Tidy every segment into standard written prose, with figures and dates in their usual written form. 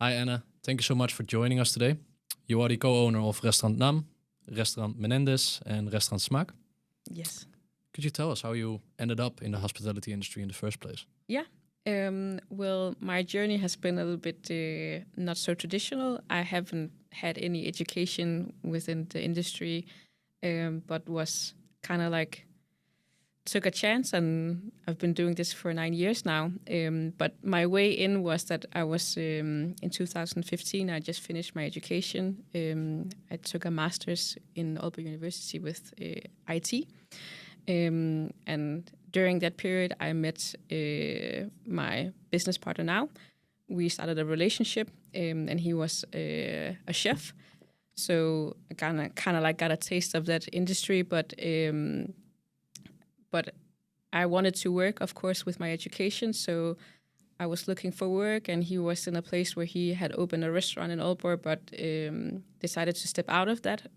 Hi Anna, thank you so much for joining us today. You are the co-owner of Restaurant Nam, Restaurant Menéndez, and Restaurant Smaek. Yes. Could you tell us how you ended up in the hospitality industry in the first place? Yeah. Well, my journey has been a little bit not so traditional. I haven't had any education within the industry, but was kind of like took a chance, and I've been doing this for 9 years now. But my way in was that I was in 2015. I just finished my education. I took a master's in Aalborg University with IT. And during that period, I met my business partner now. We started a relationship, and he was a chef. So I kind of like got a taste of that industry, but I wanted to work, of course, with my education. So I was looking for work, and he was in a place where he had opened a restaurant in Aalborg, but decided to step out of that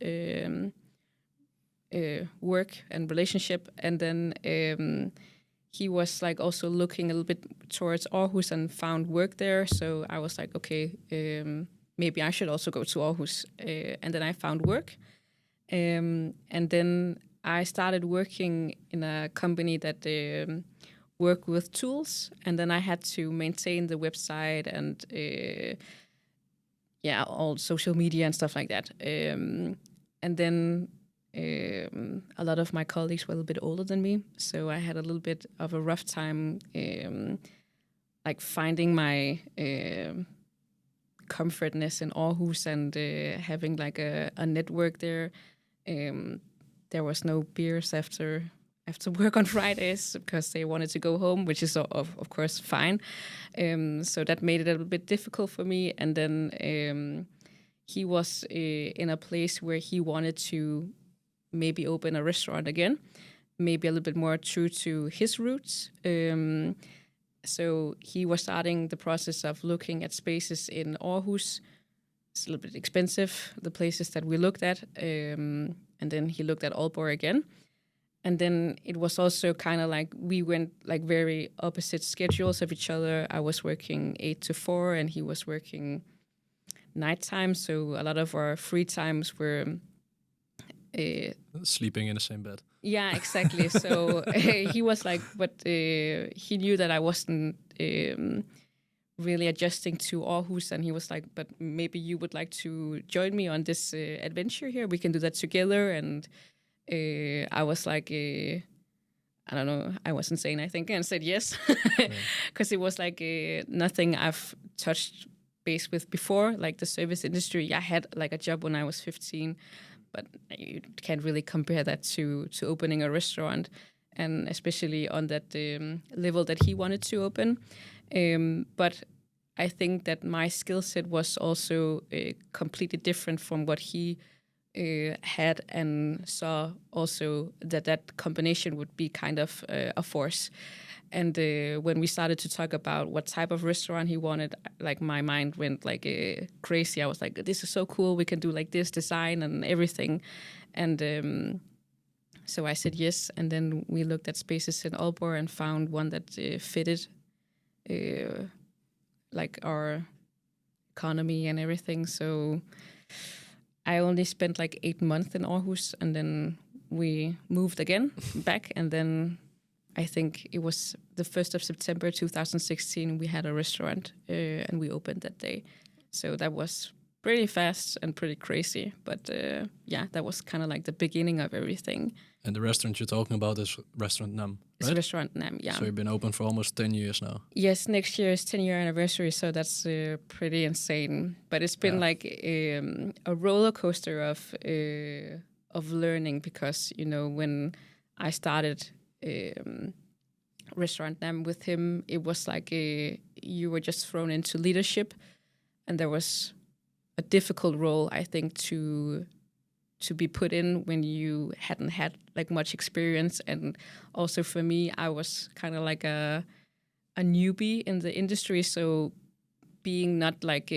work and relationship. And then he was like also looking a little bit towards Aarhus and found work there. So I was like, okay, maybe I should also go to Aarhus. And then I found work. And then I started working in a company that worked with tools, and then I had to maintain the website and all social media and stuff like that. And then a lot of my colleagues were a little bit older than me, so I had a little bit of a rough time, like finding my comfortness in Aarhus and having like a network there. There was no beers after work on Fridays because they wanted to go home, which is of course fine. So that made it a little bit difficult for me. And then he was in a place where he wanted to maybe open a restaurant again, maybe a little bit more true to his roots. So he was starting the process of looking at spaces in Aarhus. It's a little bit expensive, the places that we looked at. And then he looked at Aalborg again. And then it was also kind of like we went like very opposite schedules of each other. I was working 8 to 4 and he was working nighttime. So a lot of our free times were sleeping in the same bed. Yeah, exactly. So he was like, but he knew that I wasn't really adjusting to Aarhus, and he was like, but maybe you would like to join me on this adventure here. We can do that together. And I was like, I don't know, I wasn't saying anything and said yes, because it was like nothing I've touched base with before, like the service industry. I had like a job when I was 15, but you can't really compare that to opening a restaurant, and especially on that level that he wanted to open. But I think that my skill set was also completely different from what he had, and saw also that combination would be kind of a force. And when we started to talk about what type of restaurant he wanted, like my mind went like crazy. I was like, this is so cool. We can do like this design and everything. And so I said yes. And then we looked at spaces in Aalborg and found one that fitted like our economy and everything. So I only spent like 8 months in Aarhus, and then we moved again back. And then I think it was the 1st of September 2016, we had a restaurant and we opened that day. So that was pretty fast and pretty crazy. But that was kind of like the beginning of everything. And the restaurant you're talking about is Restaurant Nam, right? It's Restaurant Nam, yeah. So you've been open for almost 10 years now. Yes, next year is 10-year anniversary, so that's pretty insane. But it's been like a roller coaster of learning, because, you know, when I started Restaurant Nam with him, it was like you were just thrown into leadership, and there was a difficult role, I think, to be put in when you hadn't had like much experience. And also for me, I was kind of like a newbie in the industry, so being not like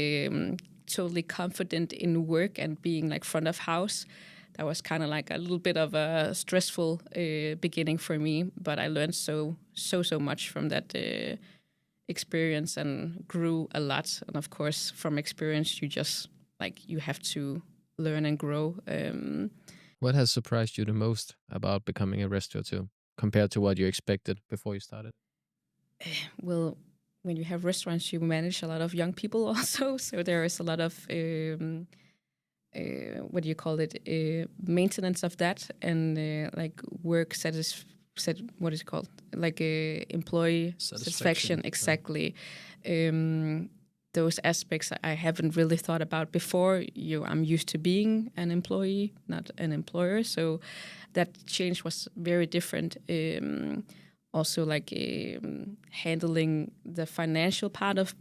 totally confident in work and being like front of house, that was kind of like a little bit of a stressful beginning for me. But I learned so much from that experience and grew a lot. And of course, from experience, you have to learn and grow. What has surprised you the most about becoming a restaurateur compared to what you expected before you started? Well, when you have restaurants, you manage a lot of young people also. So there is a lot of what do you call it? Maintenance of that and like work what is it called? Like employee satisfaction. Exactly. Those aspects I haven't really thought about before. I'm used to being an employee, not an employer. So that change was very different. Also, like handling the financial part of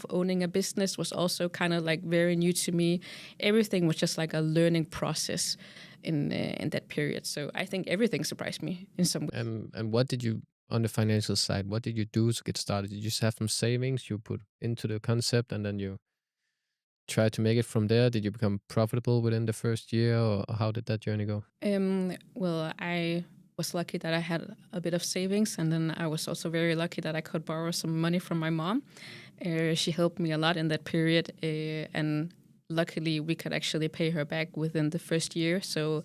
owning a business was also kind of like very new to me. Everything was just like a learning process in that period. So I think everything surprised me in some way. And what did you, on the financial side, what did you do to get started? Did you just have some savings you put into the concept and then you try to make it from there? Did you become profitable within the first year, or how did that journey go? Well, I was lucky that I had a bit of savings, and then I was also very lucky that I could borrow some money from my mom. She helped me a lot in that period, and luckily we could actually pay her back within the first year. So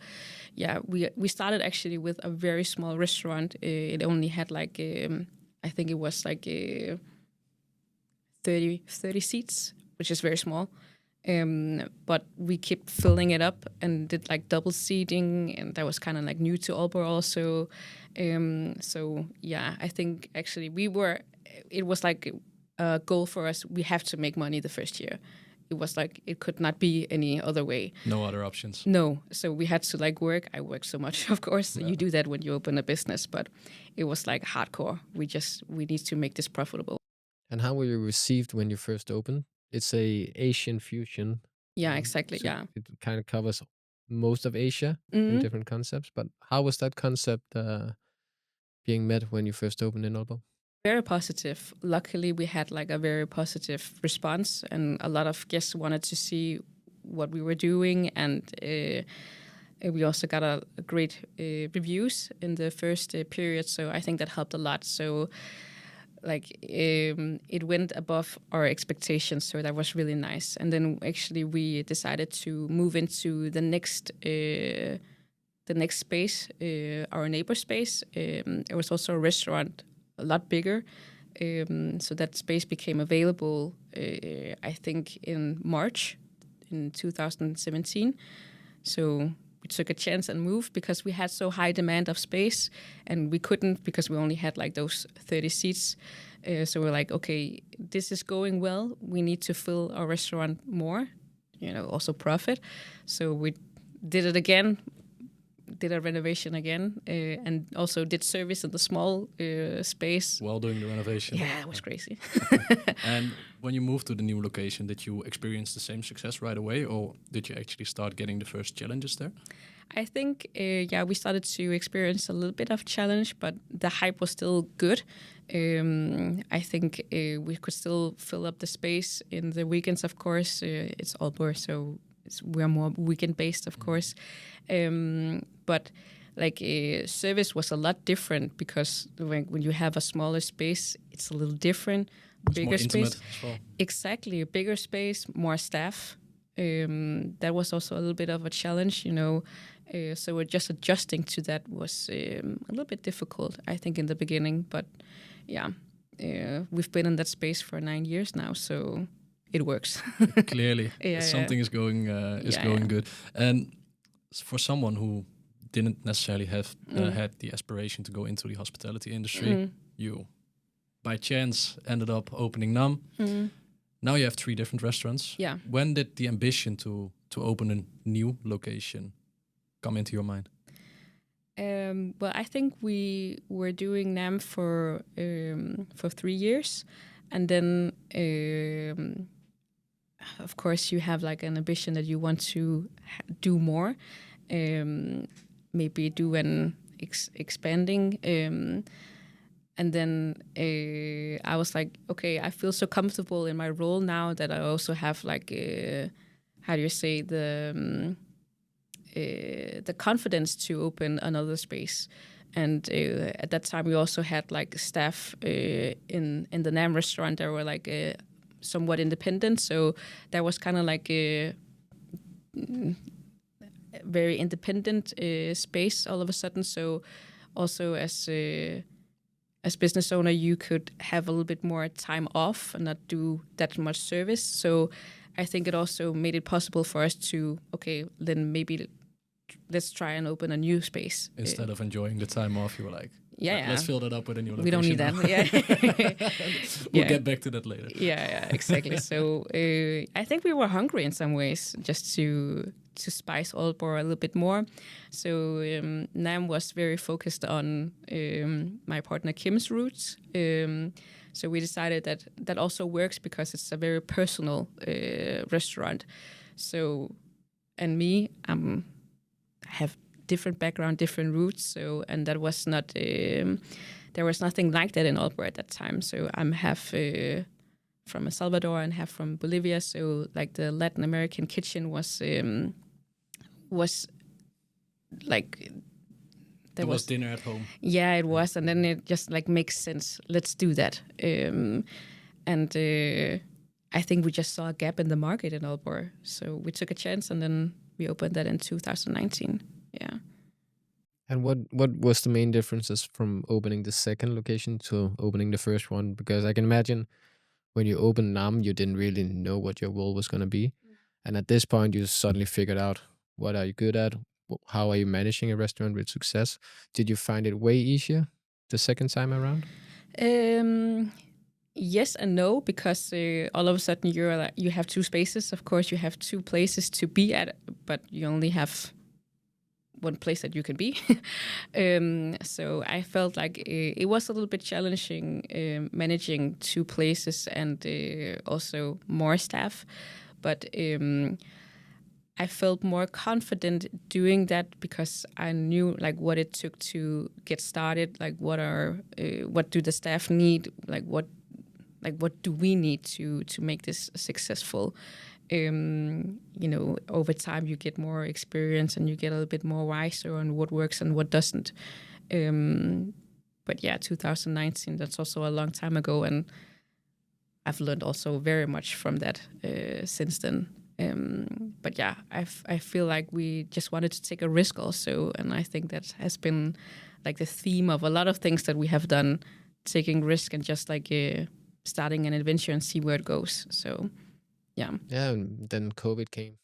yeah, we started actually with a very small restaurant. It only had like I think it was like 30 seats, which is very small. But we kept filling it up and did like double seating, and that was kind of like new to Aalborg also. So yeah, I think actually it was like a goal for us. We have to make money the first year. It was like it could not be any other way. No other options. No, so we had to like work. I worked so much, of course. Yeah. You do that when you open a business, but it was like hardcore. We need to make this profitable. And how were you received when you first opened? It's a Asian fusion. Yeah, exactly. So Yeah. it kind of covers most of Asia in different concepts. But how was that concept being met when you first opened in Aalborg? Very positive. Luckily, we had like a very positive response, and a lot of guests wanted to see what we were doing, and we also got a great reviews in the first period. So I think that helped a lot. So like it went above our expectations, so that was really nice. And then actually we decided to move into the next space, our neighbor space. It was also a restaurant, a lot bigger. So that space became available, I think, in March in 2017. So we took a chance and moved because we had so high demand of space, and we couldn't because we only had like those 30 seats. So we're like, okay, this is going well. We need to fill our restaurant more, also profit. So we did it again, did a renovation again, and also did service in the small space. While doing the renovation. Yeah, it was crazy. And when you moved to the new location, did you experience the same success right away, or did you actually start getting the first challenges there? I think, we started to experience a little bit of challenge, but the hype was still good. I think we could still fill up the space in the weekends, of course. It's Aalborg, so we're more weekend-based, of course. But like service was a lot different because when you have a smaller space, it's a little different. It's bigger more space. intimate as well. Exactly, a bigger space, more staff. That was also a little bit of a challenge, so just adjusting to that was a little bit difficult, I think, in the beginning. But yeah, we've been in that space for 9 years now, so it works. Clearly, something is going good. And for someone who didn't necessarily have had the aspiration to go into the hospitality industry, you by chance ended up opening NAM. Now you have 3 different restaurants. Yeah. When did the ambition to open a new location come into your mind? Well, I think we were doing NAM for 3 years, and then of course you have like an ambition that you want to do more, maybe do an expanding. And then I was like, okay, I feel so comfortable in my role now that I also have like, how do you say, the confidence to open another space. And at that time, we also had like staff in the NAM restaurant that were like somewhat independent. So that was kind of like a very independent space all of a sudden. So also as business owner, you could have a little bit more time off and not do that much service. So I think it also made it possible for us to, okay, then maybe let's try and open a new space. Instead of enjoying the time off, you were like, yeah. Let's fill that up with a new location. We don't need now. that. Yeah. We'll get back to that later. Yeah, exactly. So I think we were hungry in some ways just to spice Aalborg a little bit more. So NAM was very focused on my partner Kim's roots. So we decided that that also works because it's a very personal restaurant. So, and me, I have different background, different roots. So, and that was not, there was nothing like that in Aalborg at that time. So I'm half from El Salvador and half from Bolivia. So like the Latin American kitchen was like, there was dinner at home. Yeah, it was. And then it just like makes sense. Let's do that. And I think we just saw a gap in the market in Aalborg. So we took a chance and then we opened that in 2019. Yeah. And what was the main differences from opening the second location to opening the first one? Because I can imagine when you opened NAM, you didn't really know what your role was going to be. And at this point, you suddenly figured out what are you good at? How are you managing a restaurant with success? Did you find it way easier the second time around? Yes and no, because all of a sudden you have two spaces. Of course, you have two places to be at, but you only have one place that you can be. So I felt like it was a little bit challenging managing two places and also more staff. But I felt more confident doing that because I knew like what it took to get started. Like what do the staff need? Like what do we need to make this successful? Over time you get more experience and you get a little bit more wiser on what works and what doesn't. But yeah, 2019, that's also a long time ago, and I've learned also very much from that since then. But yeah, I feel like we just wanted to take a risk also, and I think that has been like the theme of a lot of things that we have done, taking risk and just like starting an adventure and see where it goes. So yeah. Yeah, and then COVID came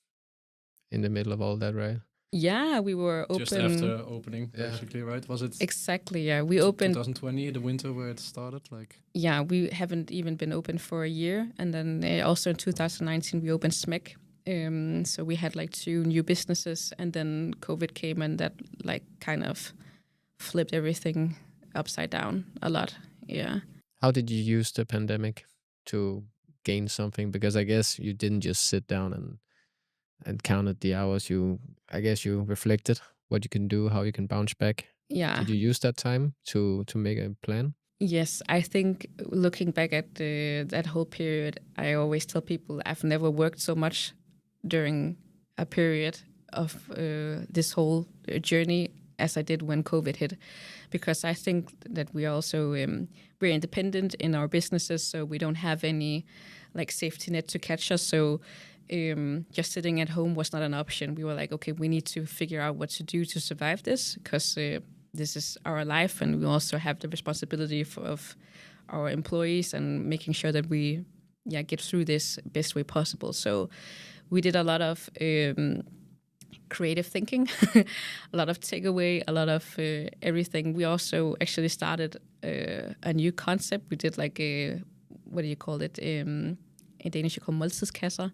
in the middle of all that, right? Yeah, we were open. Just after opening, basically, right? Was it? Exactly, yeah. We opened 2020, the winter where it started, like. Yeah, we haven't even been open for a year, and then also in 2019 we opened Smaek. So we had like two new businesses, and then COVID came, and that like kind of flipped everything upside down a lot. Yeah. How did you use the pandemic to gain something? Because I guess you didn't just sit down and counted the hours. I guess you reflected what you can do, how you can bounce back. Yeah. Did you use that time to make a plan? Yes, I think looking back at that whole period, I always tell people I've never worked so much during a period of this whole journey as I did when COVID hit, because I think that we are also we're independent in our businesses, so we don't have any like safety net to catch us. So just sitting at home was not an option. We were like, okay, we need to figure out what to do to survive this, because this is our life, and we also have the responsibility of our employees and making sure that we get through this best way possible. So we did a lot of creative thinking, a lot of takeaway, a lot of everything. We also actually started a new concept. We did like what do you call it? In Danish you call måltidskasser.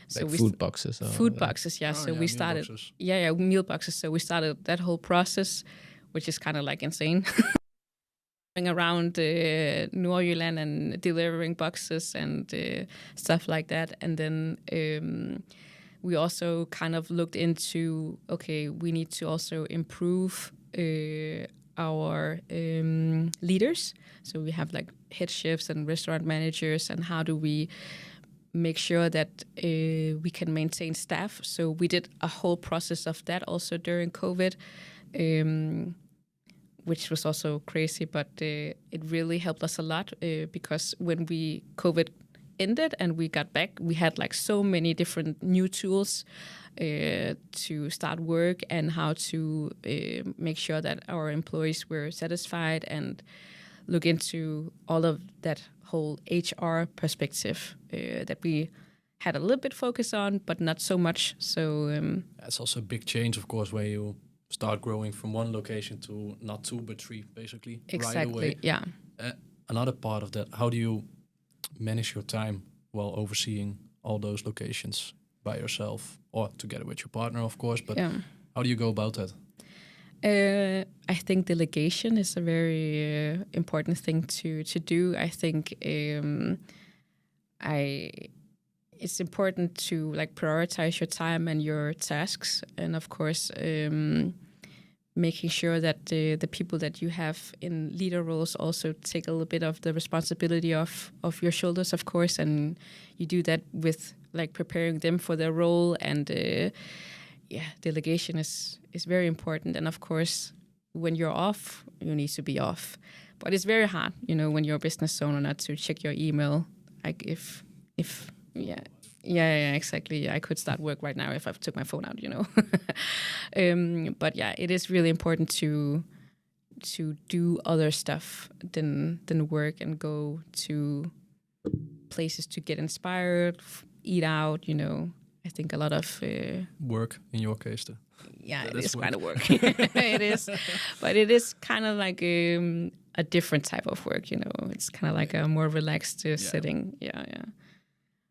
So like food boxes. Food boxes, yeah. So we started, meal boxes. So we started that whole process, which is kind of like insane. Going around Nordjylland and delivering boxes and stuff like that. And then we also kind of looked into, okay, we need to also improve our leaders. So we have like head chefs and restaurant managers, and how do we make sure that we can maintain staff. So we did a whole process of that also during COVID. which was also crazy, but it really helped us a lot because when COVID ended and we got back, we had like so many different new tools to start work and how to make sure that our employees were satisfied and look into all of that whole HR perspective that we had a little bit focus on, but not so much. So that's also a big change, of course, where you start growing from one location to not 2 but 3, basically. Exactly. Right away. Yeah. Another part of that, how do you manage your time while overseeing all those locations by yourself or together with your partner, of course? But how do you go about that? I think delegation is a very important thing to do. I think it's important to like prioritize your time and your tasks, and of course making sure that the people that you have in leader roles also take a little bit of the responsibility of your shoulders, of course, and you do that with like preparing them for their role. And delegation is very important. And of course, when you're off, you need to be off. But it's very hard, when you're a business owner, not to check your email. Like if yeah, exactly. I could start work right now if I took my phone out, But yeah, it is really important to do other stuff than work and go to places to get inspired, eat out, I think a lot of work in your case too. Yeah, it is kind of work. It is, but it is kind of like a different type of work. It's kind of like a more relaxed setting. Yeah.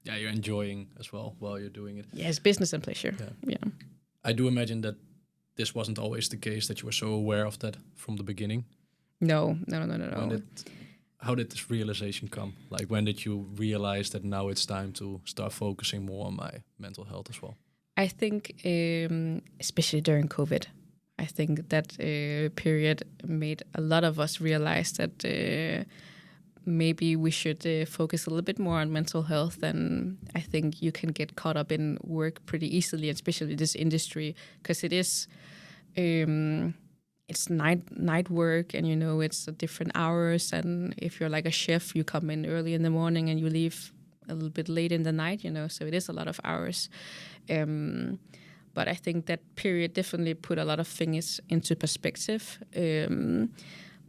Yeah, you're enjoying as well while you're doing it. Yeah, it's business and pleasure. Yeah. I do imagine that this wasn't always the case, that you were so aware of that from the beginning. No. How did this realization come? Like, when did you realize that now it's time to start focusing more on my mental health as well? I think, especially during COVID, I think that period made a lot of us realize that maybe we should focus a little bit more on mental health. And I think you can get caught up in work pretty easily, especially this industry, because it is it's night work, and it's different hours. And if you're like a chef, you come in early in the morning and you leave a little bit late in the night, so it is a lot of hours. But I think that period definitely put a lot of things into perspective.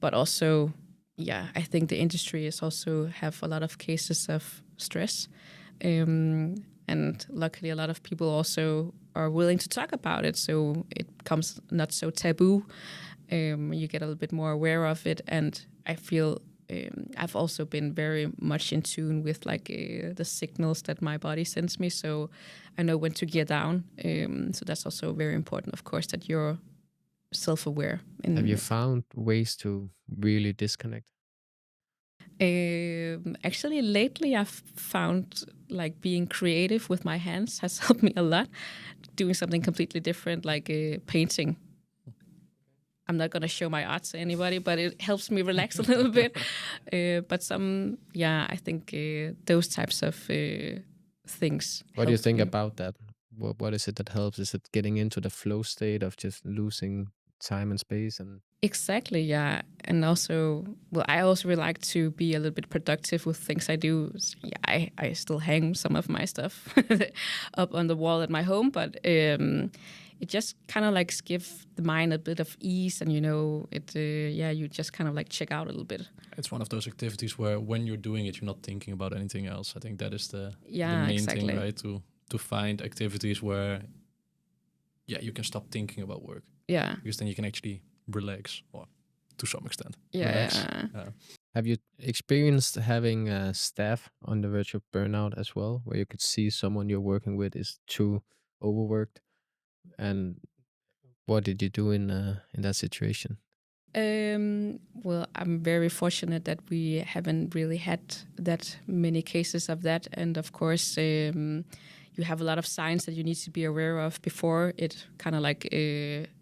But also, I think the industry is also have a lot of cases of stress. And luckily, a lot of people also are willing to talk about it, so it becomes not so taboo. You get a little bit more aware of it, and I feel I've also been very much in tune with like the signals that my body sends me, so I know when to gear down. So that's also very important, of course, that you're self-aware. Have you found ways to really disconnect? Actually, lately I've found like being creative with my hands has helped me a lot. Doing something completely different, like painting. I'm not going to show my art to anybody, but it helps me relax a little bit. But I think those types of things. What do you think about that? What is it that helps? Is it getting into the flow state of just losing time and space? And exactly, yeah. And also, I also really like to be a little bit productive with things I do. Yeah, I still hang some of my stuff up on the wall at my home, but it just kind of like gives the mind a bit of ease, and you just kind of like check out a little bit. It's one of those activities where when you're doing it, you're not thinking about anything else. I think that is the main thing, right? To find activities where you can stop thinking about work. Yeah. Because then you can actually relax, or to some extent. Yeah. Have you experienced having staff on the verge of burnout as well, where you could see someone you're working with is too overworked? And what did you do in that situation? I'm very fortunate that we haven't really had that many cases of that. And of course, you have a lot of signs that you need to be aware of before it kind of like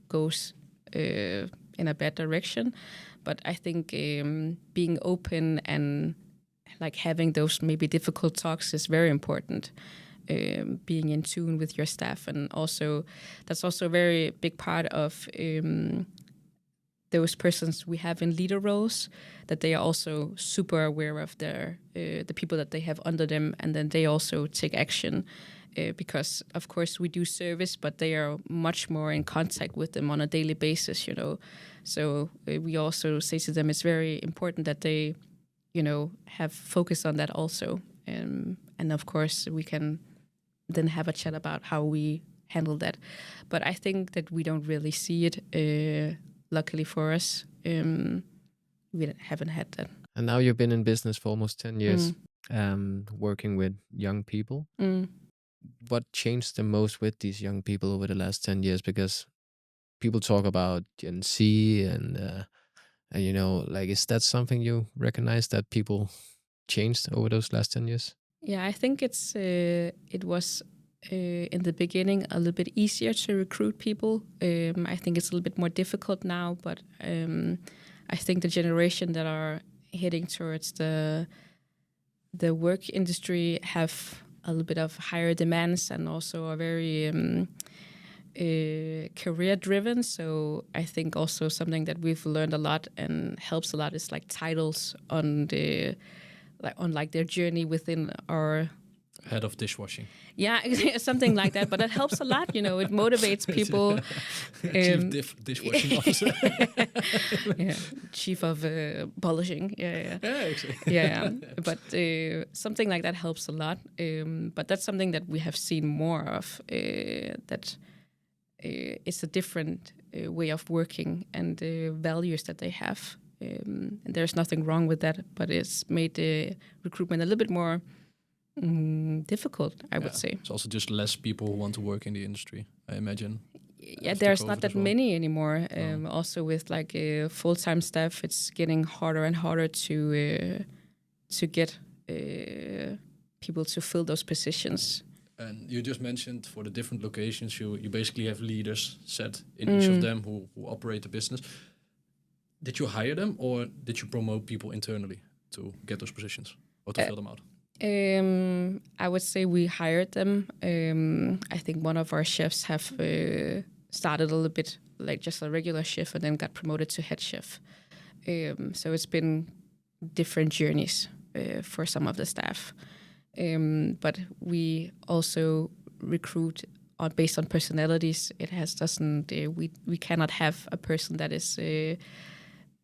goes in a bad direction. But I think being open and like having those maybe difficult talks is very important. Being in tune with your staff, and also that's also a very big part of those persons we have in leader roles, that they are also super aware of the people that they have under them, and then they also take action. Because of course we do service, but they are much more in contact with them on a daily basis, So we also say to them it's very important that they, have focus on that also. And of course we can then have a chat about how we handle that. But I think that we don't really see it. Luckily for us, we haven't had that. And now you've been in business for almost 10 years, working with young people. What changed the most with these young people over the last 10 years? Because people talk about Gen Z and is that something you recognize that people changed over those last 10 years? Yeah, I think it was in the beginning a little bit easier to recruit people. I think it's a little bit more difficult now, but I think the generation that are heading towards the work industry have a little bit of higher demands and also are very career driven. So I think also something that we've learned a lot and helps a lot is like titles on their journey within our head of dishwashing. Yeah, something like that. But that helps a lot, It motivates people. Chief dishwashing officer. Yeah, chief of polishing. Yeah. Exactly. Yeah. But something like that helps a lot. But that's something that we have seen more of. That it's a different way of working and the values that they have. And there's nothing wrong with that, but it's made the recruitment a little bit more difficult, I would say. It's also just less people who want to work in the industry, I imagine. Yeah, there's not that many anymore. Also with like full-time staff, it's getting harder and harder to get people to fill those positions. And you just mentioned for the different locations, you basically have leaders set in each of them who operate the business. Did you hire them or did you promote people internally to get those positions or to fill them out? I would say we hired them. I think one of our chefs have started a little bit like just a regular chef and then got promoted to head chef. So it's been different journeys for some of the staff. But we also recruit based on personalities. We cannot have a person that is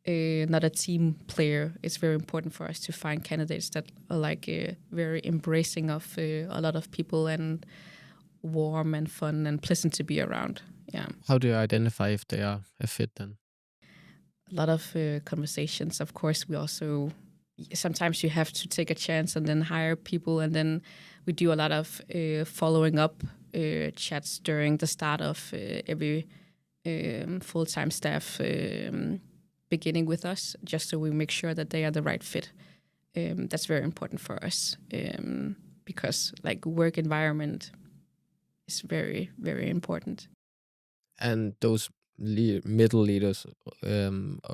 not a team player. It's very important for us to find candidates that are like very embracing of a lot of people and warm and fun and pleasant to be around. Yeah. How do you identify if they are a fit then? A lot of conversations. Of course, we also sometimes you have to take a chance and then hire people, and then we do a lot of following up chats during the start of every full-time staff beginning with us, just so we make sure that they are the right fit. That's very important for us because like work environment is very, very important. And those middle leaders,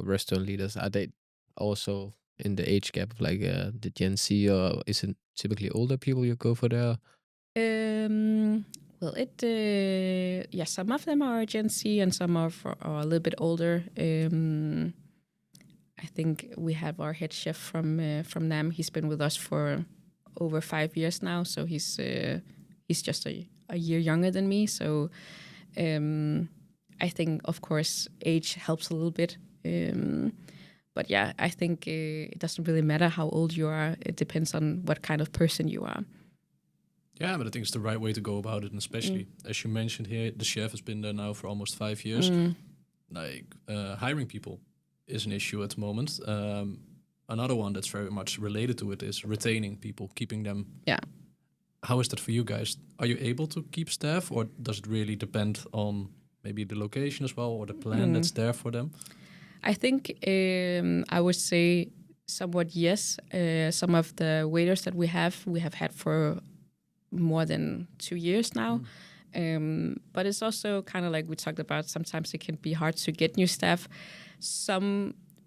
restaurant leaders, are they also in the age gap of like the Gen Z, or is it typically older people you go for there? Well, some of them are Gen Z and some are a little bit older. I think we have our head chef from NAM. He's been with us for over 5 years now, so he's just a year younger than me. So I think, of course, age helps a little bit. But yeah, I think it doesn't really matter how old you are. It depends on what kind of person you are. Yeah, but I think it's the right way to go about it, and especially as you mentioned here, the chef has been there now for almost 5 years. Like hiring people is an issue at the moment. Another one that's very much related to it is retaining people, keeping them. Yeah. How is that for you guys? Are you able to keep staff, or does it really depend on maybe the location as well, or the plan that's there for them? I think I would say somewhat yes. Some of the waiters that we have had for more than 2 years now. But it's also kind of like we talked about, sometimes it can be hard to get new staff.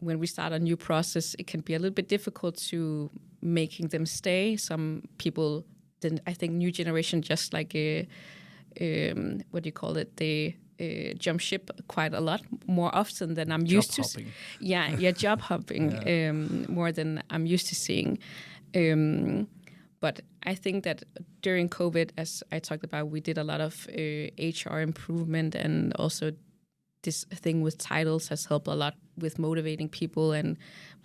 When we start a new process, it can be a little bit difficult to making them stay. Some people, I think new generation just like, what do you call it? jump ship quite a lot more often than I'm used to. Job hopping more than I'm used to seeing. But I think that during COVID, as I talked about, we did a lot of HR improvement, and also this thing with titles has helped a lot with motivating people. And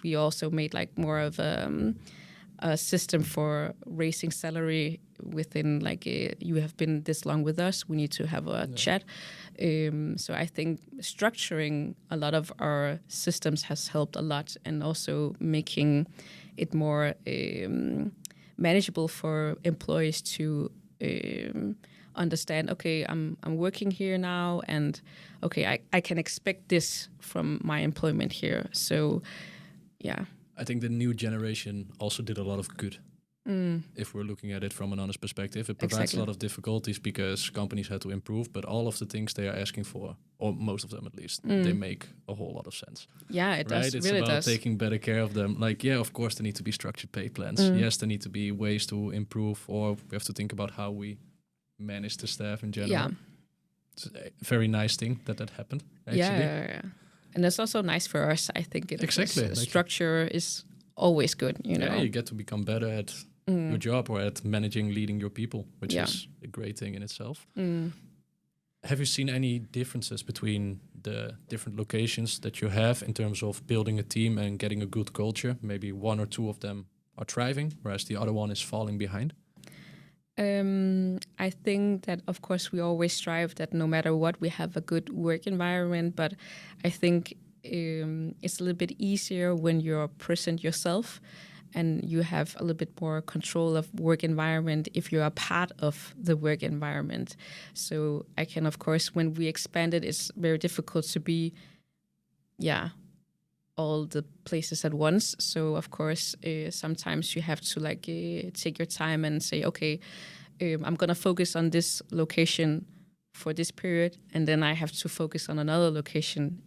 we also made like more of a system for raising salary within like you have been this long with us, we need to have a chat. So I think structuring a lot of our systems has helped a lot, and also making it more manageable for employees to understand, okay, I'm working here now, and okay, I can expect this from my employment here. So yeah, I think the new generation also did a lot of good. If we're looking at it from an honest perspective, it provides a lot of difficulties because companies had to improve, but all of the things they are asking for, or most of them at least, they make a whole lot of sense. Yeah, it does. It's really about taking better care of them. Like, yeah, of course there need to be structured pay plans. Yes, there need to be ways to improve, or we have to think about how we manage the staff in general. Yeah. It's a very nice thing that happened, actually. Yeah. And it's also nice for us, I think. Exactly. Structure is always good, you know. Yeah, you get to become better at your job or at leading your people, which is a great thing in itself. Have you seen any differences between the different locations that you have in terms of building a team and getting a good culture? Maybe one or two of them are thriving, whereas the other one is falling behind? I think that, of course, we always strive that no matter what, we have a good work environment. But I think it's a little bit easier when you're present yourself and you have a little bit more control of work environment if you're a part of the work environment. So I can, of course, when we expanded, it's very difficult to be, all the places at once. So of course, sometimes you have to like take your time and say, okay, I'm gonna focus on this location for this period, and then I have to focus on another location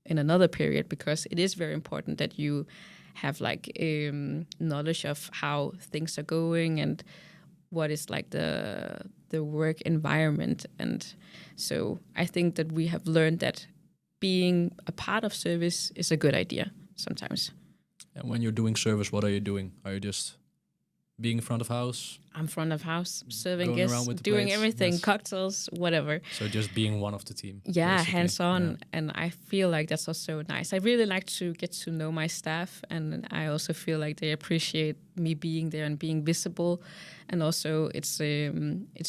in another period, because it is very important that you have like knowledge of how things are going and what is like the work environment. And so I think that we have learned that being a part of service is a good idea sometimes. And when you're doing service, what are you doing? Are you just being in front of house? I'm front of house, serving guests, doing plates, everything, cocktails, whatever. So just being one of the team. Yeah, basically. Hands-on. Yeah. And I feel like that's also nice. I really like to get to know my staff, and I also feel like they appreciate me being there and being visible. And also it's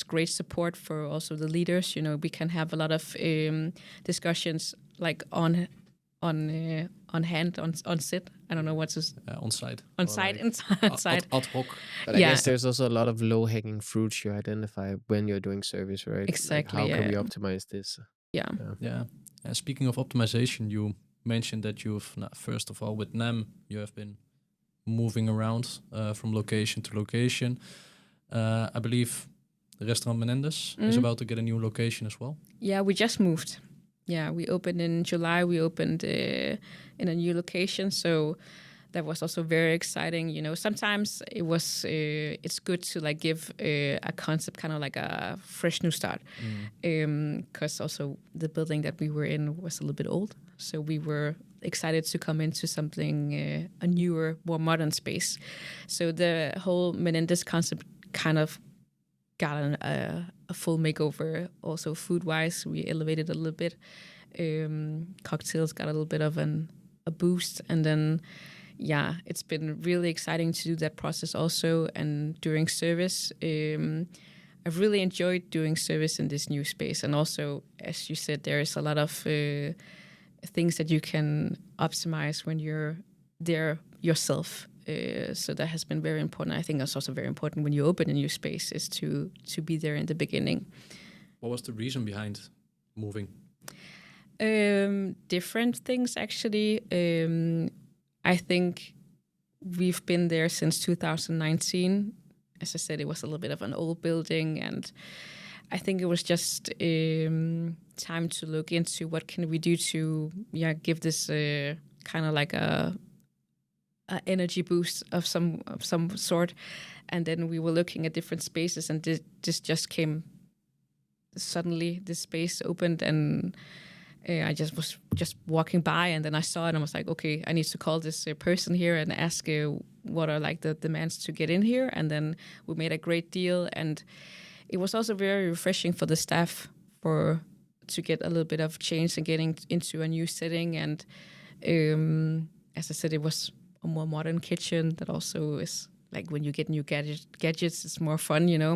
great support for also the leaders. You know, we can have a lot of discussions like on sit. I don't know what's this. On site. On site, like inside. Ad hoc. But I guess there's also a lot of low-hanging fruits you identify when you're doing service, right? Exactly. Like how can we optimize this? Yeah. And speaking of optimization, you mentioned that you've, first of all, with NAM, you have been moving around from location to location. I believe the restaurant Menéndez is about to get a new location as well. Yeah, we just moved. Yeah, we opened in July. We opened in a new location, so that was also very exciting. You know, sometimes it's good to like give a concept kind of like a fresh new start, because also the building that we were in was a little bit old, so we were excited to come into something a newer, more modern space. So the whole Menéndez concept kind of got a full makeover. Also food-wise, we elevated a little bit. Cocktails got a little bit of a boost, and then it's been really exciting to do that process also. And during service, I've really enjoyed doing service in this new space. And also, as you said, there is a lot of things that you can optimize when you're there yourself. So that has been very important. I think that's also very important when you open a new space, is to be there in the beginning. What was the reason behind moving? Different things, actually. I think we've been there since 2019. As I said, it was a little bit of an old building, and I think it was just time to look into what can we do to give this kind of like a energy boost of some sort. And then we were looking at different spaces, and this just came suddenly this space opened, and I just was just walking by, and then I saw it and I was like, okay, I need to call this person here and ask what are like the demands to get in here. And then we made a great deal, and it was also very refreshing for the staff to get a little bit of change and getting into a new setting. And as I said, it was a more modern kitchen that also is like when you get new gadgets, it's more fun, you know?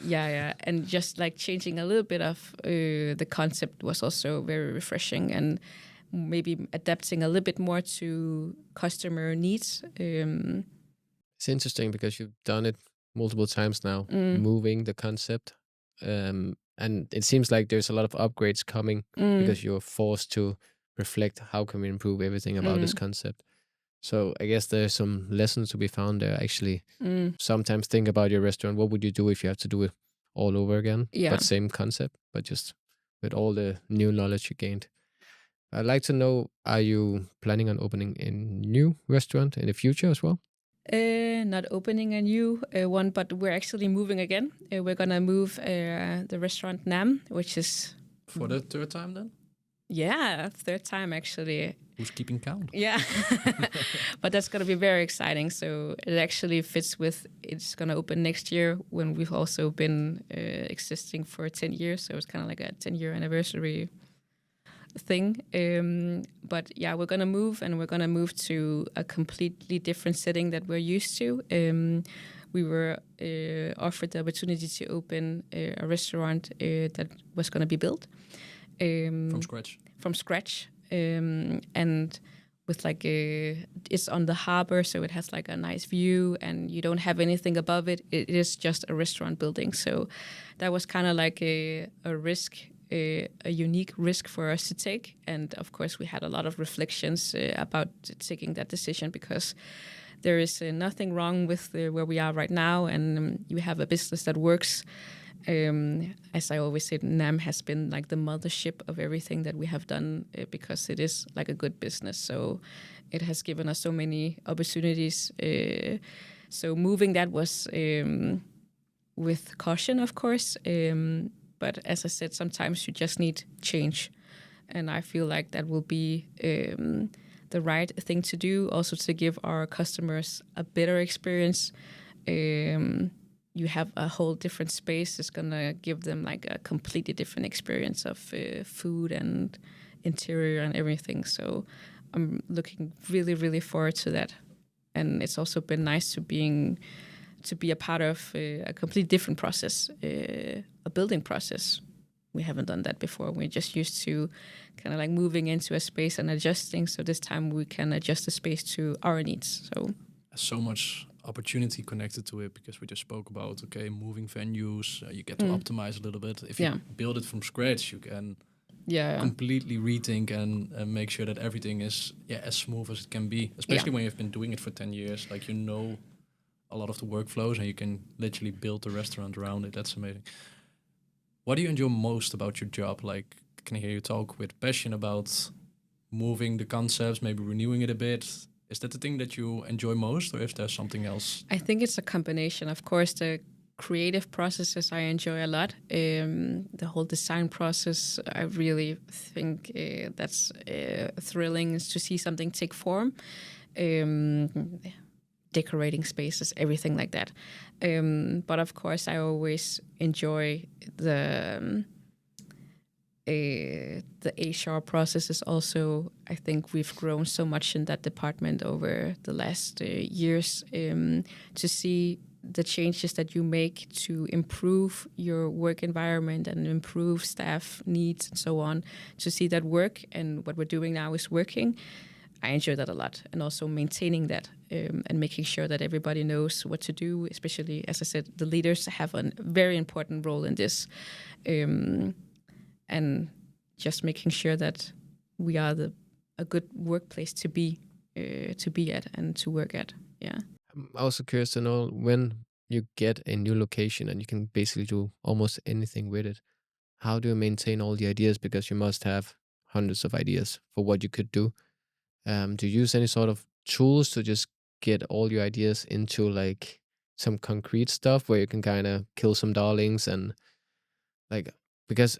Yeah, sure. Yeah. And just like changing a little bit of the concept was also very refreshing, and maybe adapting a little bit more to customer needs. It's interesting because you've done it multiple times now, moving the concept. And it seems like there's a lot of upgrades coming because you're forced to reflect how can we improve everything about this concept. So I guess there's some lessons to be found there. Actually, sometimes think about your restaurant. What would you do if you have to do it all over again? Yeah. But same concept, but just with all the new knowledge you gained. I'd like to know, are you planning on opening a new restaurant in the future as well? Not opening a new one, but we're actually moving again. We're going to move the restaurant Nam, which is... For the third time then? Yeah, third time actually. Who's keeping count? Yeah, but that's going to be very exciting. So it actually fits with, it's going to open next year when we've also been existing for 10 years. So it's kind of like a 10-year anniversary thing. But yeah, we're going to move, and we're going to move to a completely different setting that we're used to. We were offered the opportunity to open a restaurant that was going to be built. From scratch? From scratch. And with like it's on the harbor, so it has like a nice view, and you don't have anything above it. It is just a restaurant building. So that was kind of like a risk, a unique risk for us to take. And of course, we had a lot of reflections about taking that decision, because there is nothing wrong with where we are right now, and you have a business that works. As I always say, Nam has been like the mothership of everything that we have done, because it is like a good business. So it has given us so many opportunities. So moving that was with caution, of course. But as I said, sometimes you just need change. And I feel like that will be the right thing to do, also to give our customers a better experience. You have a whole different space. It's going to give them like a completely different experience of food and interior and everything. So I'm looking really, really forward to that. And it's also been nice to be a part of a completely different process, a building process. We haven't done that before. We're just used to kind of like moving into a space and adjusting. So this time we can adjust the space to our needs. So much opportunity connected to it, because we just spoke about, okay, moving venues, you get to optimize a little bit. If you build it from scratch, you can completely rethink and make sure that everything is as smooth as it can be, especially when you've been doing it for 10 years. Like, you know a lot of the workflows, and you can literally build the restaurant around it. That's amazing. What do you enjoy most about your job? Like, I can hear you talk with passion about moving the concepts, maybe renewing it a bit. Is that the thing that you enjoy most, or if there's something else? I think it's a combination. Of course, the creative processes I enjoy a lot. The whole design process, I really think that's thrilling, is to see something take form. Decorating spaces, everything like that. But of course, I always enjoy the HR processes also. I think we've grown so much in that department over the last years, to see the changes that you make to improve your work environment and improve staff needs and so on, to see that work, and what we're doing now is working. I enjoy that a lot, and also maintaining that and making sure that everybody knows what to do, especially, as I said, the leaders have a very important role in this. And just making sure that we are a good workplace to be at and to work at. Yeah. I'm also curious to know, when you get a new location and you can basically do almost anything with it, how do you maintain all the ideas? Because you must have hundreds of ideas for what you could do. Do you use any sort of tools to just get all your ideas into like some concrete stuff where you can kind of kill some darlings? And like, because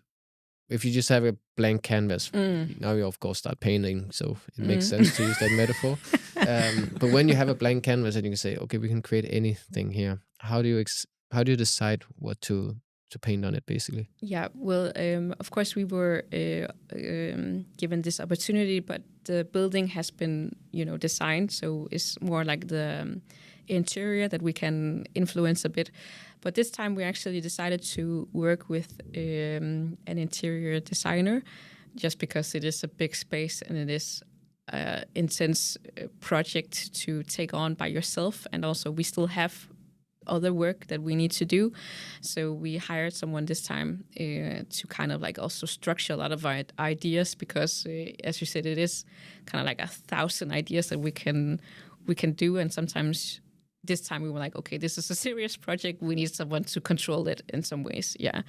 if you just have a blank canvas, now you of course start painting, so it makes sense to use that metaphor. But when you have a blank canvas and you can say, okay, we can create anything here, how do you decide what to paint on it, basically? Yeah, well, of course we were given this opportunity, but the building has been, designed, so it's more like the interior that we can influence a bit. But this time we actually decided to work with an interior designer, just because it is a big space and it is an intense project to take on by yourself. And also we still have other work that we need to do. So we hired someone this time to kind of like also structure a lot of our ideas, because as you said, it is kind of like 1,000 ideas that we can do. And sometimes this time we were like, okay, this is a serious project. We need someone to control it in some ways. Yeah.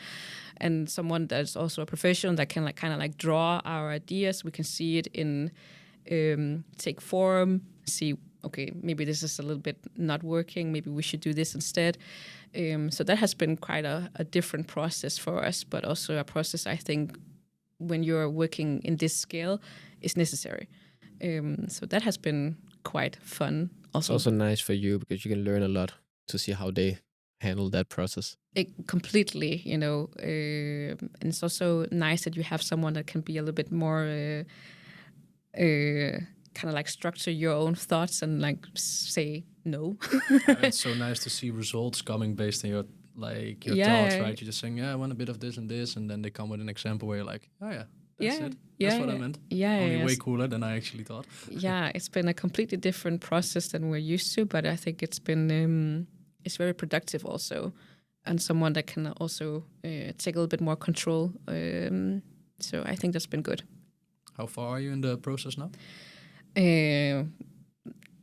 And someone that's also a professional that can kind of draw our ideas. We can see it in take form, see, okay, maybe this is a little bit not working. Maybe we should do this instead. So that has been quite a different process for us, but also a process I think when you're working in this scale is necessary. So that has been quite fun. Also, it's also nice for you because you can learn a lot to see how they handle that process. Completely, and it's also nice that you have someone that can be a little bit more kind of structure your own thoughts and say no. It's so nice to see results coming based on your thoughts, right? You're just saying, I want a bit of this and this, and then they come with an example where you're like, oh yeah, that's it. That's what I meant. Only way cooler than I actually thought. Yeah, it's been a completely different process than we're used to, but I think it's been it's very productive also, and someone that can also take a little bit more control. So I think that's been good. How far are you in the process now?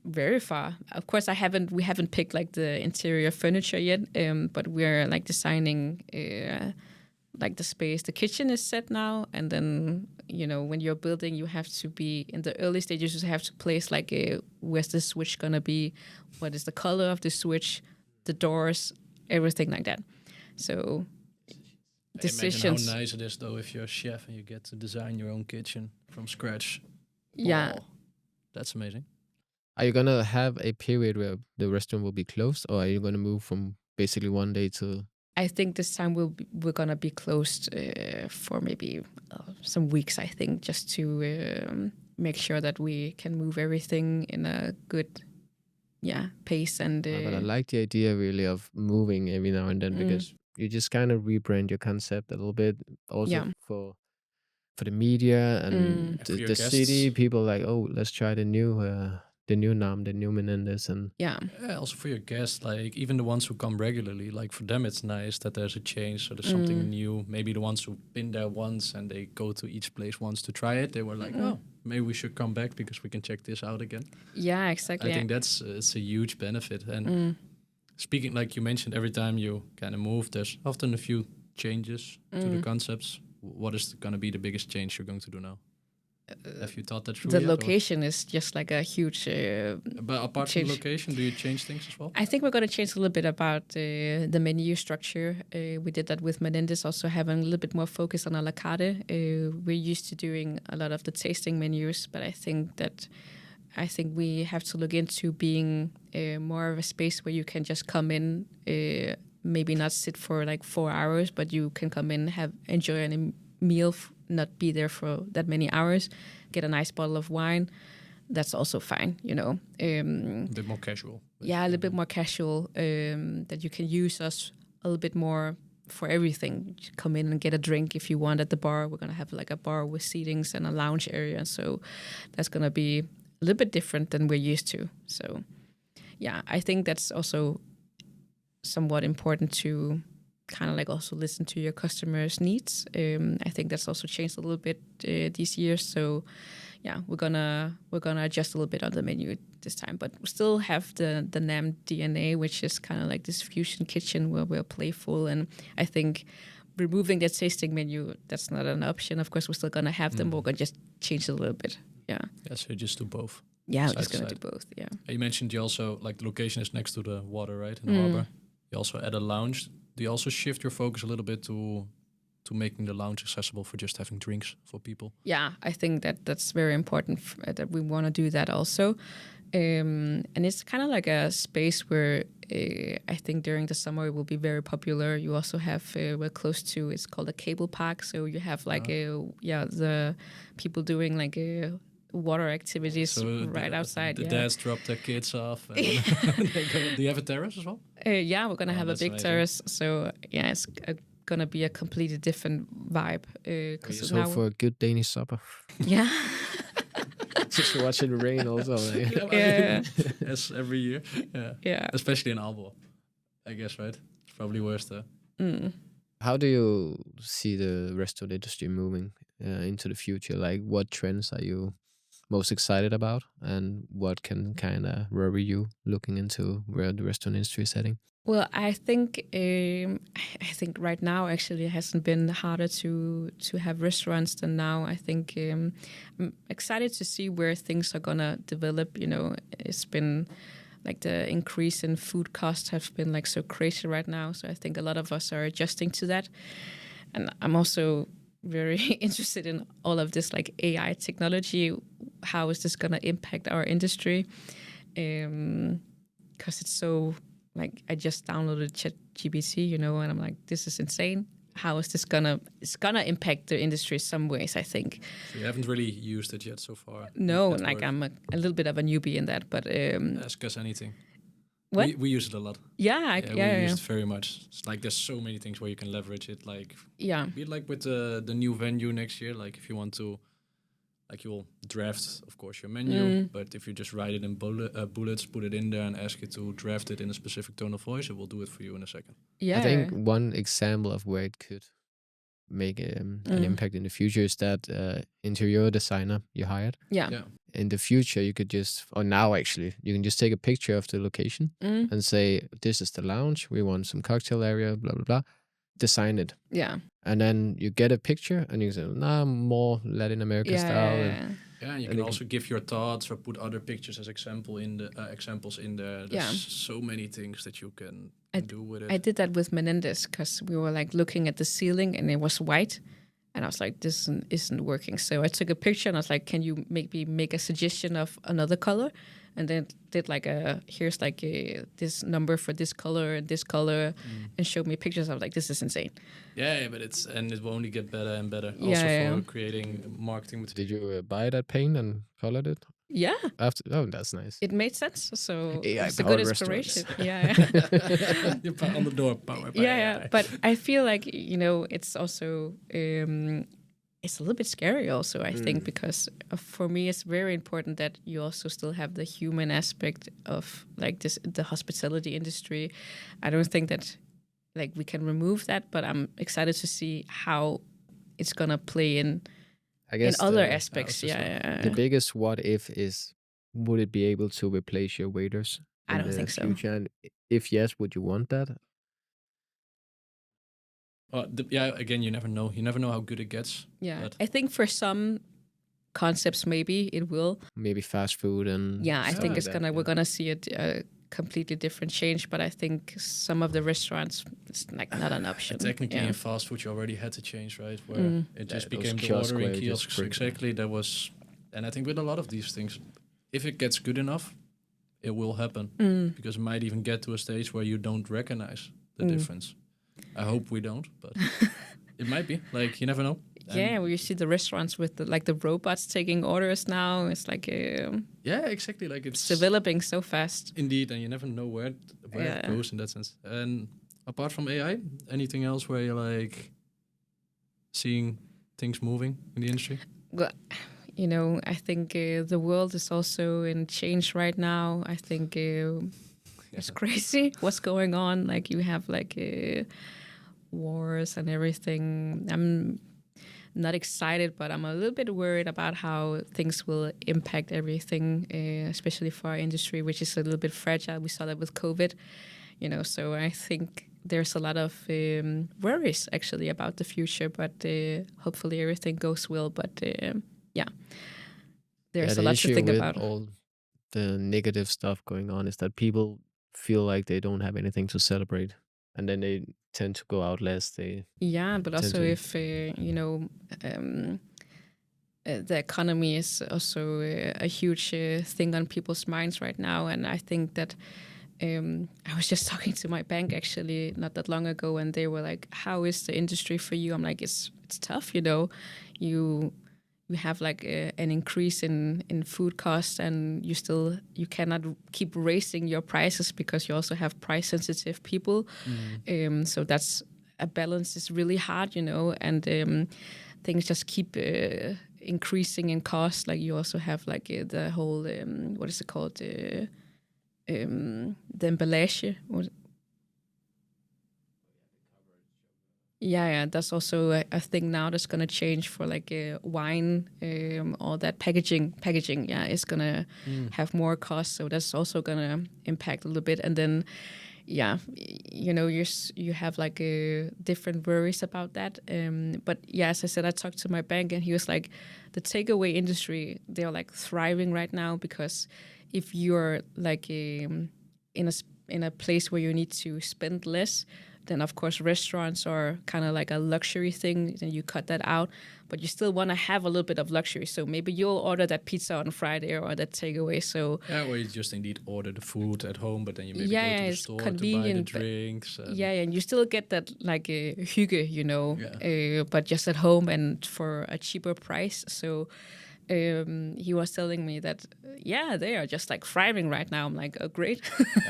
Very far. Of course, we haven't picked the interior furniture yet, but we're designing the space. The kitchen is set now, and then when you're building, you have to be in the early stages. You have to place where's the switch gonna be, what is the color of the switch, the doors, everything like that. So decisions. Imagine how nice it is though if you're a chef and you get to design your own kitchen from scratch. Yeah. Oh, that's amazing. Are you gonna have a period where the restaurant will be closed, or are you gonna move from basically one day to? I think this time we're gonna be closed for maybe some weeks. I think just to make sure that we can move everything in a good pace. And but I like the idea really of moving every now and then because you just kind of rebrand your concept a little bit. Also for the media and the city, people like, oh, let's try the new Nam, the new Menéndez, and also for your guests, even the ones who come regularly, for them it's nice that there's a change, so there's something new. Maybe the ones who've been there once and they go to each place once to try it, they were like, oh, maybe we should come back because we can check this out again. Yeah, exactly. I think it's a huge benefit. And speaking, like you mentioned, every time you kind of move, there's often a few changes to the concepts. What is going to be the biggest change you're going to do now? Have you thought that through? The location is just a huge but apart change. from location, do you change things as well? I think we're going to change a little bit about the menu structure. We did that with Menéndez, also having a little bit more focus on a la carte. We're used to doing a lot of the tasting menus, but I think we have to look into being more of a space where you can just come in, maybe not sit for 4 hours, but you can come in, enjoy a meal, not be there for that many hours, get a nice bottle of wine. That's also fine, A bit more casual. Yeah, a little bit more casual, that you can use us a little bit more for everything. You come in and get a drink if you want at the bar. We're going to have a bar with seatings and a lounge area. So that's going to be a little bit different than we're used to. So yeah, I think that's also somewhat important to kind of also listen to your customers' needs. I think that's also changed a little bit these years. So yeah, we're gonna adjust a little bit on the menu this time, but we still have the Nam DNA, which is kind of this fusion kitchen where we're playful. And I think removing that tasting menu, that's not an option. Of course, we're still gonna have them, but we're gonna just change it a little bit. Yeah. Yeah, so you just do both. Yeah, we're just gonna do both. Yeah. You mentioned you also the location is next to the water, right, in the harbor. You also add a lounge. Do you also shift your focus a little bit to to making the lounge accessible for just having drinks for people. Yeah, I think that's very important that we want to do that also. And it's kind of like a space where I think during the summer it will be very popular. You also have, we're close to, it's called a cable park. So you have like, the people doing like water activities right outside. The dads drop their kids off. And do you have a terrace as well? Yeah, we're going to have a big amazing. terrace. So yeah, it's going to be a completely different vibe. So for a good Danish supper. Yeah. Just watch it rain also. Yeah. As every year. Yeah. Especially in Aalborg, I guess, right? It's probably worse there. How do you see the restaurant industry moving into the future? Like, what trends are you most excited about, and what can kind of worry you looking into where the restaurant industry is heading? Well, I think right now actually it hasn't been harder to have restaurants than now. I think I'm excited to see where things are gonna develop. You know, it's been like the increase in food costs have been like so crazy right now. So I think a lot of us are adjusting to that, and I'm also very interested in all of this like AI technology. How is this gonna impact our industry? Because it's so. Like I just downloaded ChatGPT, you know, and I'm like, this is insane. How is this it's gonna impact the industry some ways, I think. So you haven't really used it yet so far? No, like I'm a little bit of a newbie in that, but ask us anything. What? We use it a lot. Yeah, we use it very much. It's like there's so many things where you can leverage it. Like be it like with the new venue next year. Like if you want to. Like you will draft, of course, your menu, but if you just write it in bullets, put it in there and ask it to draft it in a specific tone of voice, it will do it for you in a second. Yeah. I think one example of where it could make an impact in the future is that interior designer you hired. Yeah. In the future, you could now actually, you can just take a picture of the location and say, this is the lounge, we want some cocktail area, blah, blah, blah. Design it. Yeah. And then you get a picture and you say, more Latin American style. And you can also give your thoughts or put other pictures as examples in there. There's so many things that you can do with it. I did that with Menéndez because we were like looking at the ceiling and it was white. And I was like, this isn't working. So I took a picture and I was like, can you maybe make a suggestion of another color? And then did like here's like this number for this color and showed me pictures. I was like, this is insane. Yeah, but it will only get better and better. For creating marketing material. Did you buy that paint and colored it? Yeah. That's nice. It made sense. So AI it's a good inspiration. Yeah. You put on the door. Yeah. But I feel like, you know, it's also it's a little bit scary also, I think, because for me it's very important that you also still have the human aspect of like the hospitality industry. I don't think that like we can remove that, but I'm excited to see how it's gonna play in other aspects. The biggest what if is, would it be able to replace your waiters? I don't think so. Future? And if yes, would you want that? Again, you never know. You never know how good it gets. Yeah, I think for some concepts, maybe it will. Maybe fast food and I think it's we're gonna see a completely different change. But I think some of the restaurants, it's like not an option. Technically, in fast food, you already had to change, right? Where it just became the ordering kiosks. Exactly, that was, and I think with a lot of these things, if it gets good enough, it will happen because it might even get to a stage where you don't recognize the difference. I hope we don't, but it might be. Like, you never know. Well, you see the restaurants with the robots taking orders now. It's like exactly. Like it's developing so fast. Indeed, and you never know where it goes in that sense. And apart from AI, anything else where you're like seeing things moving in the industry? Well, you know, I think the world is also in change right now. I think it's crazy what's going on. Like you have like wars and everything. I'm not excited, but I'm a little bit worried about how things will impact everything, especially for our industry, which is a little bit fragile. We saw that with COVID, you know, so I think there's a lot of worries actually about the future, but hopefully everything goes well. But there's a lot to think about. All the negative stuff going on is that people feel like they don't have anything to celebrate, and then they tend to go out less. They but also if the economy is also a huge thing on people's minds right now, and I think that I was just talking to my bank actually not that long ago, and they were like, "How is the industry for you?" I'm like, "It's tough, You have like an increase in food costs, and you cannot keep raising your prices because you also have price sensitive people. So that's a balance is really hard, and things just keep increasing in cost. Like you also have like the whole what is it called the emballage. Yeah, that's also a thing now that's going to change for like wine, all that packaging. Yeah, is going to have more cost, so that's also going to impact a little bit. And then, you have like different worries about that. But yeah, as I said, I talked to my bank, and he was like, the takeaway industry, they're like thriving right now because if you're like in a place where you need to spend less, then of course restaurants are kind of like a luxury thing, and you cut that out, but you still want to have a little bit of luxury. So maybe you'll order that pizza on Friday or that takeaway. So or you just indeed order the food at home, but then you maybe go to the store to buy the drinks. And you still get that like hygge, but just at home and for a cheaper price. So he was telling me that, they are just like thriving right now. I'm like, oh, great.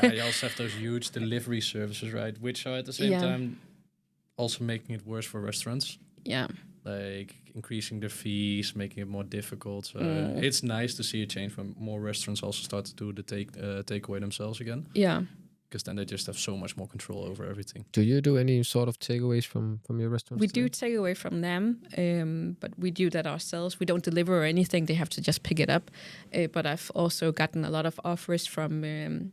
You also have those huge delivery services, right? Which are at the same time also making it worse for restaurants. Yeah. Like increasing the fees, making it more difficult. So it's nice to see a change when more restaurants also start to do the takeaway themselves again. Yeah. Because then they just have so much more control over everything. Do you do any sort of takeaways from your restaurants? We do take away from them, but we do that ourselves. We don't deliver or anything. They have to just pick it up. But I've also gotten a lot of offers from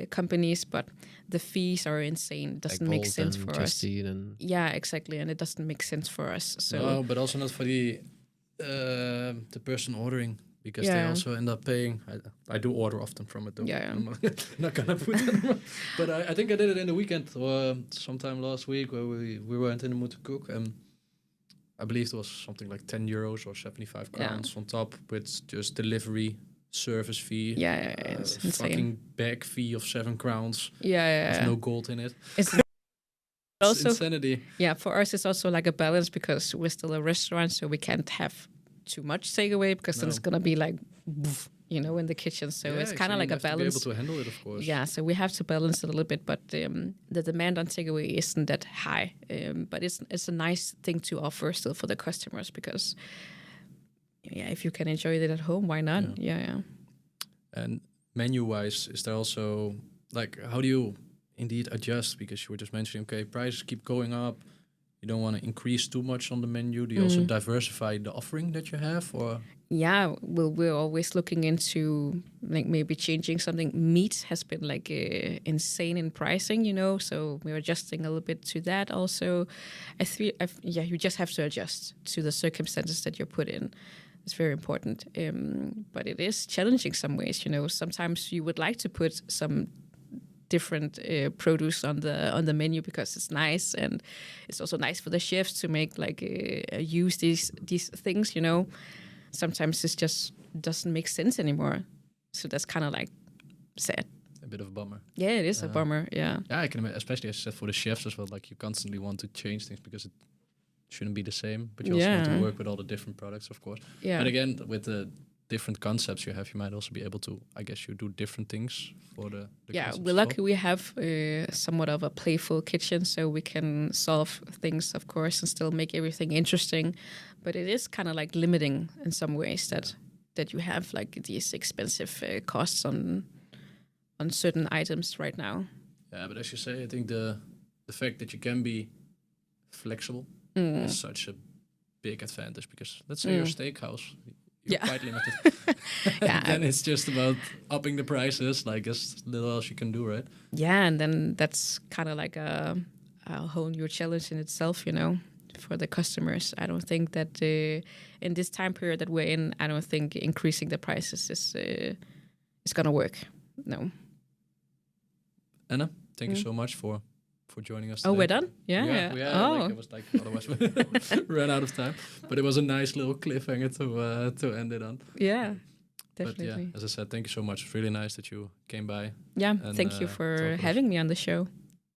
companies, but the fees are insane. It doesn't make sense for us. Yeah, exactly. And it doesn't make sense for us. So no, but also not for the person ordering. Because they also end up paying. I do order often from it though. Yeah. I'm not gonna put that. But I think I did it in the weekend or sometime last week where we weren't in the mood to cook. And I believe it was something like 10 euros or 75 crowns on top with just delivery service fee. Yeah, it's insane. Fucking bag fee of 7 crowns. Yeah. There's no gold in it. It's also insanity. Yeah, for us it's also like a balance because we're still a restaurant, so we can't have too much takeaway because then it's gonna be like, in the kitchen. So it's kind of like a balance. To be able to handle it, of course. Yeah, so we have to balance it a little bit, but the demand on takeaway isn't that high. But it's a nice thing to offer still for the customers because, if you can enjoy it at home, why not? Yeah. And menu-wise, is there also like how do you indeed adjust? Because you were just mentioning, okay, prices keep going up. You don't want to increase too much on the menu. Do you also diversify the offering that you have, or? Yeah, we're always looking into like maybe changing something. Meat has been like insane in pricing, so we're adjusting a little bit to that. Also, you just have to adjust to the circumstances that you're put in. It's very important, but it is challenging some ways. Sometimes you would like to put some different produce on the menu because it's nice, and it's also nice for the chefs to make like use these things. Sometimes it just doesn't make sense anymore, so that's kind of like sad. A bit of a bummer. Yeah, it is a bummer. Yeah, I can imagine, especially as I said for the chefs as well. Like you constantly want to change things because it shouldn't be the same, but you also want to work with all the different products, of course. Yeah. But again, with the different concepts you have, you might also be able to, I guess, you do different things for the we're lucky we have somewhat of a playful kitchen, so we can solve things, of course, and still make everything interesting, but it is kind of like limiting in some ways that you have like these expensive costs on certain items right now. But as you say, I think the fact that you can be flexible is such a big advantage, because let's say you're a steakhouse, you're quite limited. Then it's just about upping the prices. Like there's little else you can do, right? Yeah, and then that's kind of like a whole new challenge in itself, for the customers. I don't think that in this time period that we're in, I don't think increasing the prices is gonna work. No. Anna, thank you so much for for joining us. Oh, today. we're done. Yeah. Like, it was like otherwise we ran out of time. But it was a nice little cliffhanger to end it on. Yeah. But Definitely. yeah, as I said, thank you so much. It's really nice that you came by. Yeah. And, thank you for having me on the show.